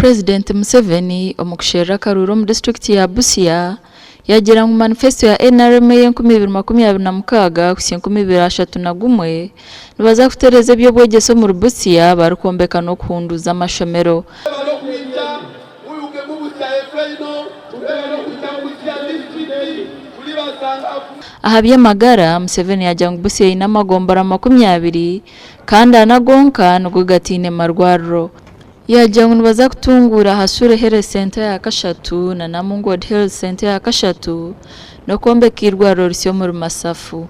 Purezidenti Museveni omukushera karuro mu district ya Busia yagira mu manifesto ya NRM y'Enkumiibiri kusia 2031 nibaza kutereza eby'obwegyese mu Busia barukombeka no kuhunduza amashomero. Aha eby'amagara Museveni yajya mu Busia ina amagombora 20 kandi anagonka nugo gatine marwarro. Yajya ngo nibaza kutunguura hashure health center ya Kashatu na Namungo health center ya Kashatu no kombekirwa rorisiyo mu Masafu.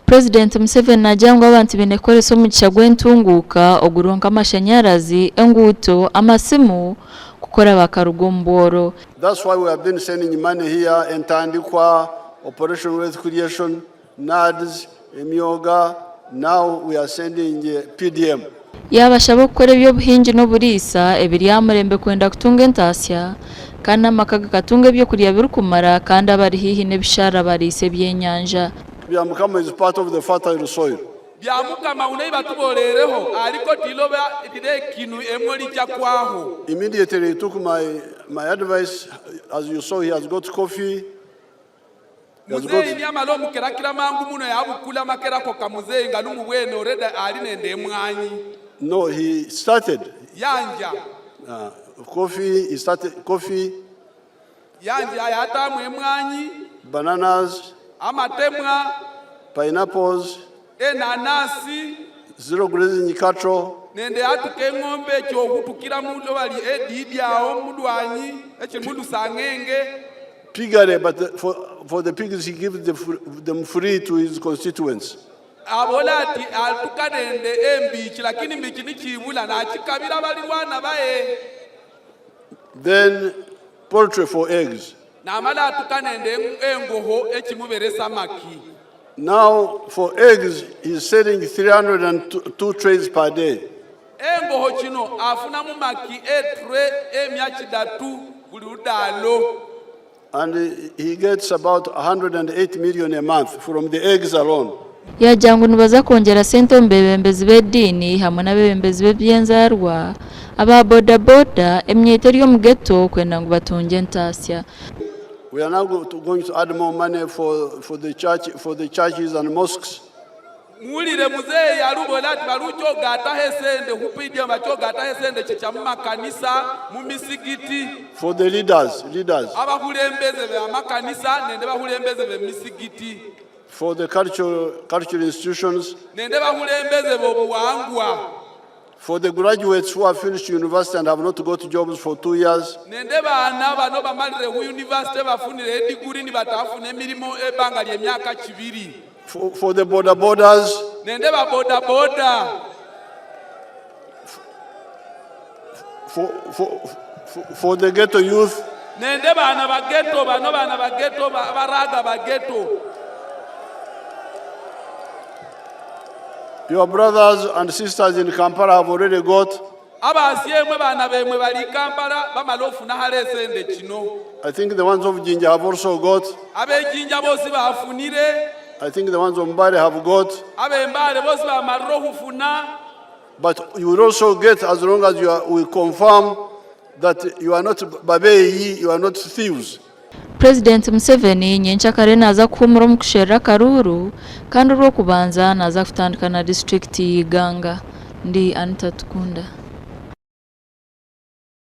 President Museveni najya ngo abantu binekoreso mu cyagwentunguka oguronka amashanyarazi enguto amasimu kukora bakarugomboro. That's why we have been sending money here in Tandikwa, Operation Wealth Creation, NADS, Emyoga. Now we are sending PDM. Yaashaba gukora eby'obuhingi n'oburisa eby'amurembe kwenda kutunga entasya kandi amakaga katunga ebyo kuriya birukumara kandi abari hihi n'ebishara barise by'enyanja. Byamukama is part of the fertile soil. Byamukama unaiba tubolereho ariko tiloba dire kinu emoli kyakwaho. Immediately he took my advice. As you saw, he has got coffee. Muzeyi nyamalo mukerakira mangu muno yabukula makera ko kamuzeyi nganu mubwene oreda ali nende emwanyi. No, he started. Yanja. Coffee, he started coffee. Yanja yatamu emwanyi. Bananas. Amatemwa. Pineapples. Enanasi. Zero grazing cattle. Nende atuke ngombe kyo kutukira mulo bali edidyawo mudwanyi ekimundu sangenge. Pigare, but for the pigs he gives them free to his constituents. Abolati altukanende embichi lakini mbichi nikibula na chikabira balirwana bae. Then poultry for eggs. Na amala atukanende engoho ekimuberesa maki. Now for eggs he's selling 302 trays per day. Engoho kino afuna mu maki etre emyakidatu buli udalo. And he gets about 108 million a month from the eggs alone. Yajya ngo nibaza kongera sente mbebembezi b'edini hamwe n'abebembezi b'ebyenzarwa aba boda boda emyete ryo mu ghetto kwenda ngo batunge entasya. We are now going to add more money for the churches and mosques. Mulire muzeyi yalubola ati balucho gata hesende hupidya macho gata hesende chicha mu makanisa mu misigiti. For the leaders. Abahulembeze be makanisa nende bahulembeze be misigiti. For the cultural institutions. Nende bahulembeze bo buwangwa. For the graduates who have finished university and have not got jobs for 2 years. Nende bana bano bamalire ku university bafunire degree ni batafune emilimo ebanga lye myaka 2. For the borders. Nende ba boda. For the ghetto youth. Nende bana ba ghetto baraga ba ghetto. Your brothers and sisters in Kampala have already got. Abasiemwe bana bemwe bali Kampala bamalofu na halesende kino. I think the ones of Jinja have also got. Abe Jinja bosi bafunire. I think the ones of Mbarara have got. Abe Mbarara bosi bamarohu funa. But you will also get as long as we confirm that you are not babeyi, you are not thieves. President Museveni nyenchakare naza kuhumura mu kushera karuru kandi urwo kubanza naza kutandika na district y'Iganga. Ndi Anita Tukunda.